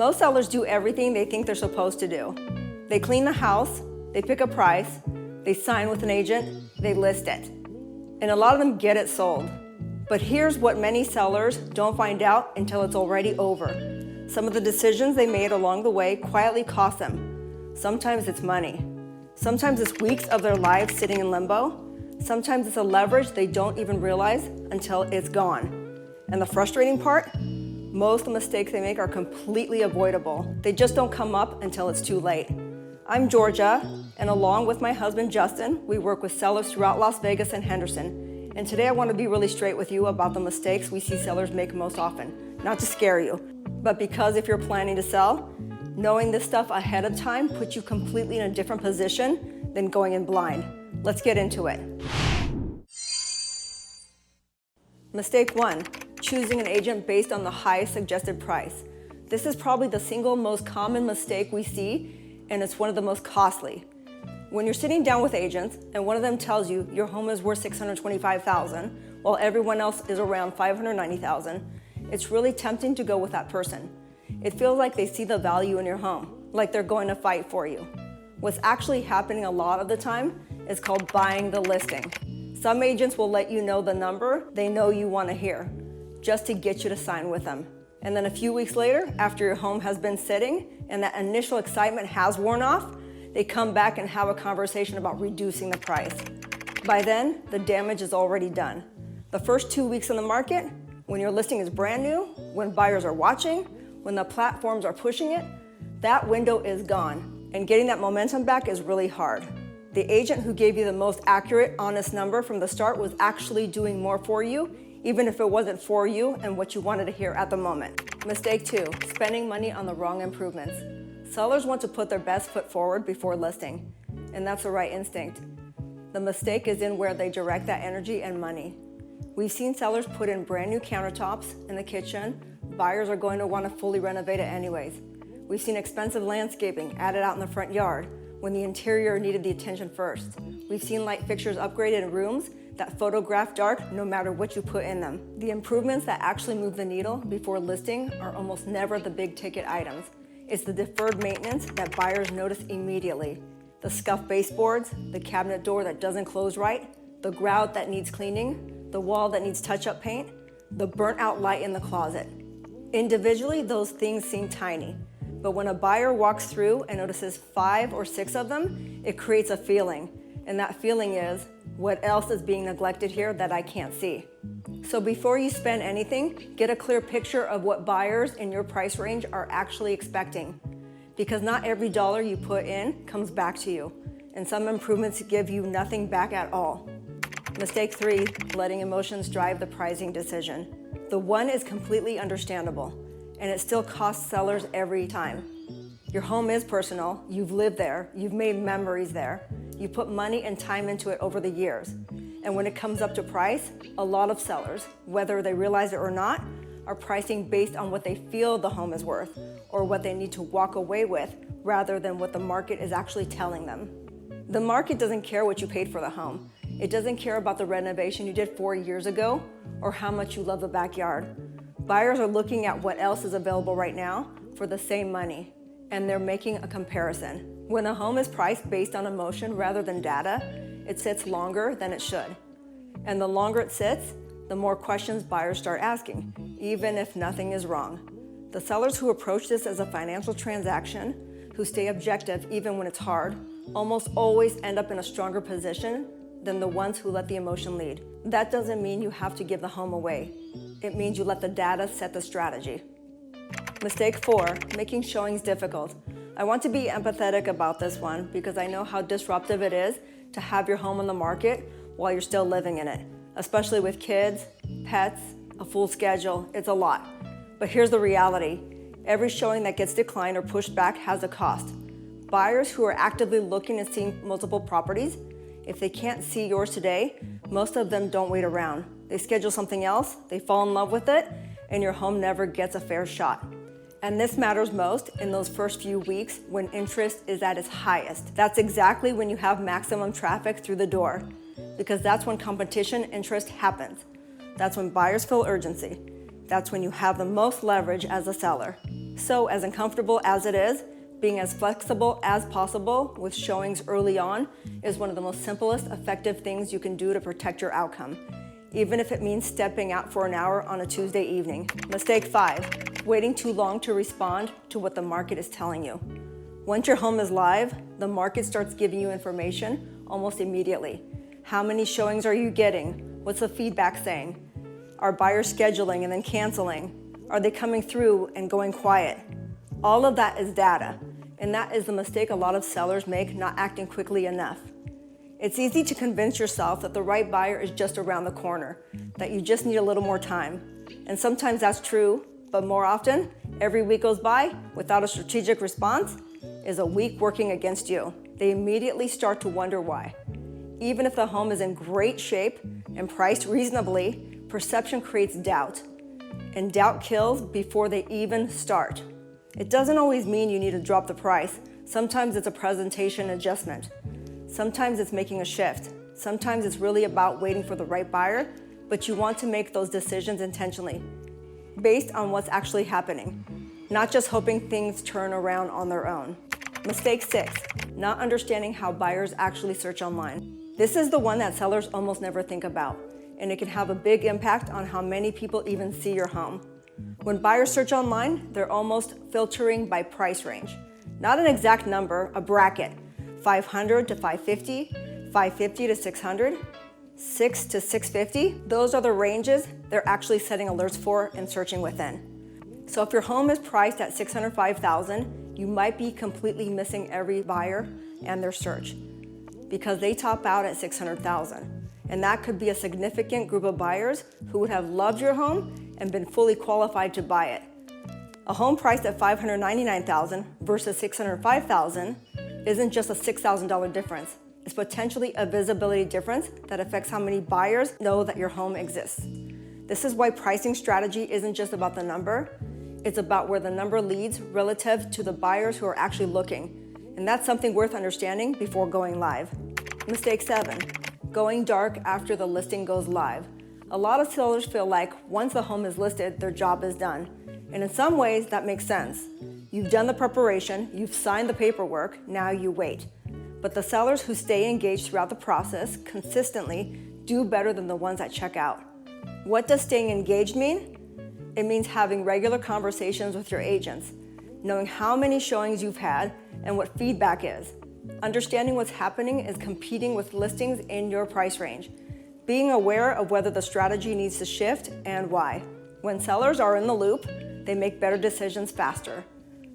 Most sellers do everything they think they're supposed to do. They clean the house, they pick a price, they sign with an agent, they list it. And a lot of them get it sold. But here's what many sellers don't find out until it's already over. Some of the decisions they made along the way quietly cost them. Sometimes it's money. Sometimes it's weeks of their lives sitting in limbo. Sometimes it's a leverage they don't even realize until it's gone. And the frustrating part? Most of the mistakes they make are completely avoidable. They just don't come up until it's too late. I'm Georgia, and along with my husband Justin, we work with sellers throughout Las Vegas and Henderson. And today I want to be really straight with you about the mistakes we see sellers make most often. Not to scare you, but because if you're planning to sell, knowing this stuff ahead of time puts you completely in a different position than going in blind. Let's get into it. Mistake 1, choosing an agent based on the highest suggested price. This is probably the single most common mistake we see, and it's one of the most costly. When you're sitting down with agents and one of them tells you your home is worth $625,000 while everyone else is around $590,000, it's really tempting to go with that person. It feels like they see the value in your home, like they're going to fight for you. What's actually happening a lot of the time is called buying the listing. Some agents will let you know the number they know you want to hear, just to get you to sign with them. And then a few weeks later, after your home has been sitting and that initial excitement has worn off, they come back and have a conversation about reducing the price. By then, the damage is already done. The first 2 weeks on the market, when your listing is brand new, when buyers are watching, when the platforms are pushing it, that window is gone. And getting that momentum back is really hard. The agent who gave you the most accurate, honest number from the start was actually doing more for you, even if it wasn't for you and what you wanted to hear at the moment. Mistake 2, spending money on the wrong improvements. Sellers want to put their best foot forward before listing, and that's the right instinct. The mistake is in where they direct that energy and money. We've seen sellers put in brand new countertops in the kitchen. Buyers are going to want to fully renovate it anyways. We've seen expensive landscaping added out in the front yard when the interior needed the attention first. We've seen light fixtures upgraded in rooms that photograph dark no matter what you put in them. The improvements that actually move the needle before listing are almost never the big ticket items. It's the deferred maintenance that buyers notice immediately. The scuffed baseboards, the cabinet door that doesn't close right, the grout that needs cleaning, the wall that needs touch-up paint, the burnt out light in the closet. Individually, those things seem tiny, but when a buyer walks through and notices 5 or 6 of them, it creates a feeling. And that feeling is, what else is being neglected here that I can't see? So before you spend anything, get a clear picture of what buyers in your price range are actually expecting. Because not every dollar you put in comes back to you, and some improvements give you nothing back at all. Mistake 3, letting emotions drive the pricing decision. The one is completely understandable, and it still costs sellers every time. Your home is personal, you've lived there, you've made memories there, you put money and time into it over the years. And when it comes up to price, a lot of sellers, whether they realize it or not, are pricing based on what they feel the home is worth or what they need to walk away with rather than what the market is actually telling them. The market doesn't care what you paid for the home. It doesn't care about the renovation you did 4 years ago or how much you love the backyard. Buyers are looking at what else is available right now for the same money, and they're making a comparison. When a home is priced based on emotion rather than data, it sits longer than it should. And the longer it sits, the more questions buyers start asking, even if nothing is wrong. The sellers who approach this as a financial transaction, who stay objective even when it's hard, almost always end up in a stronger position than the ones who let the emotion lead. That doesn't mean you have to give the home away. It means you let the data set the strategy. Mistake 4, making showings difficult. I want to be empathetic about this one because I know how disruptive it is to have your home on the market while you're still living in it, especially with kids, pets, a full schedule. It's a lot. But here's the reality. Every showing that gets declined or pushed back has a cost. Buyers who are actively looking and seeing multiple properties, if they can't see yours today, most of them don't wait around. They schedule something else, they fall in love with it, and your home never gets a fair shot. And this matters most in those first few weeks when interest is at its highest. That's exactly when you have maximum traffic through the door, because that's when competition interest happens. That's when buyers feel urgency. That's when you have the most leverage as a seller. So as uncomfortable as it is, being as flexible as possible with showings early on is one of the most simplest, effective things you can do to protect your outcome, even if it means stepping out for an hour on a Tuesday evening. Mistake 5, waiting too long to respond to what the market is telling you. Once your home is live, the market starts giving you information almost immediately. How many showings are you getting? What's the feedback saying? Are buyers scheduling and then canceling? Are they coming through and going quiet? All of that is data, and that is the mistake a lot of sellers make, not acting quickly enough. It's easy to convince yourself that the right buyer is just around the corner, that you just need a little more time. And sometimes that's true, but more often, every week goes by without a strategic response is a week working against you. They immediately start to wonder why. Even if the home is in great shape and priced reasonably, perception creates doubt. And doubt kills before they even start. It doesn't always mean you need to drop the price. Sometimes it's a presentation adjustment. Sometimes it's making a shift. Sometimes it's really about waiting for the right buyer, but you want to make those decisions intentionally, based on what's actually happening, not just hoping things turn around on their own. Mistake 6, not understanding how buyers actually search online. This is the one that sellers almost never think about, and it can have a big impact on how many people even see your home. When buyers search online, they're almost filtering by price range. Not an exact number, a bracket. 500 to 550, 550 to 600, 6 to 650. Those are the ranges they're actually setting alerts for and searching within. So if your home is priced at $605,000, you might be completely missing every buyer and their search because they top out at $600,000. And that could be a significant group of buyers who would have loved your home and been fully qualified to buy it. A home priced at $599,000 versus $605,000 isn't just a $6,000 difference. It's potentially a visibility difference that affects how many buyers know that your home exists. This is why pricing strategy isn't just about the number, it's about where the number leads relative to the buyers who are actually looking. And that's something worth understanding before going live. Mistake 7, going dark after the listing goes live. A lot of sellers feel like once the home is listed, their job is done. And in some ways, that makes sense. You've done the preparation, you've signed the paperwork, now you wait. But the sellers who stay engaged throughout the process consistently do better than the ones that check out. What does staying engaged mean? It means having regular conversations with your agents, knowing how many showings you've had and what feedback is. Understanding what's happening is competing with listings in your price range. Being aware of whether the strategy needs to shift and why. When sellers are in the loop, they make better decisions faster.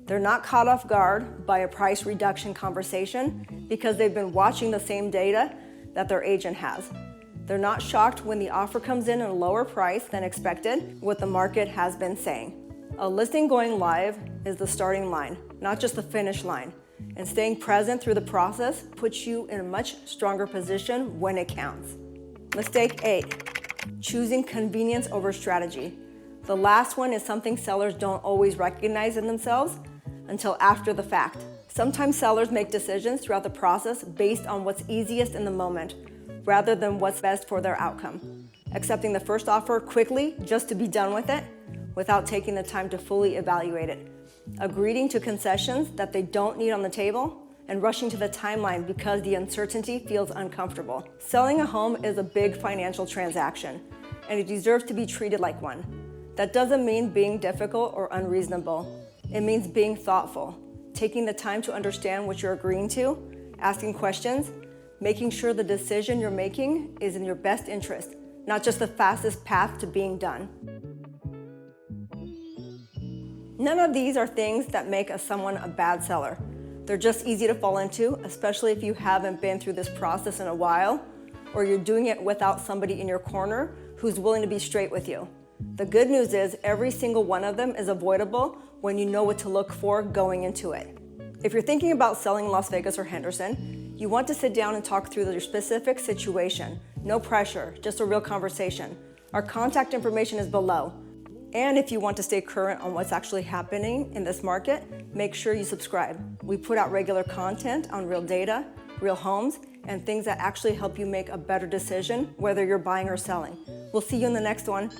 They're not caught off guard by a price reduction conversation because they've been watching the same data that their agent has. They're not shocked when the offer comes in at a lower price than expected, what the market has been saying. A listing going live is the starting line, not just the finish line. And staying present through the process puts you in a much stronger position when it counts. Mistake 8, choosing convenience over strategy. The last one is something sellers don't always recognize in themselves until after the fact. Sometimes sellers make decisions throughout the process based on what's easiest in the moment, rather than what's best for their outcome. Accepting the first offer quickly just to be done with it, without taking the time to fully evaluate it. Agreeing to concessions that they don't need on the table, and rushing to the timeline because the uncertainty feels uncomfortable. Selling a home is a big financial transaction, and it deserves to be treated like one. That doesn't mean being difficult or unreasonable. It means being thoughtful, taking the time to understand what you're agreeing to, asking questions, making sure the decision you're making is in your best interest, not just the fastest path to being done. None of these are things that make someone a bad seller. They're just easy to fall into, especially if you haven't been through this process in a while, or you're doing it without somebody in your corner who's willing to be straight with you. The good news is every single one of them is avoidable when you know what to look for going into it. If you're thinking about selling in Las Vegas or Henderson, you want to sit down and talk through your specific situation. No pressure, just a real conversation. Our contact information is below. And if you want to stay current on what's actually happening in this market, make sure you subscribe. We put out regular content on real data, real homes, and things that actually help you make a better decision, whether you're buying or selling. We'll see you in the next one.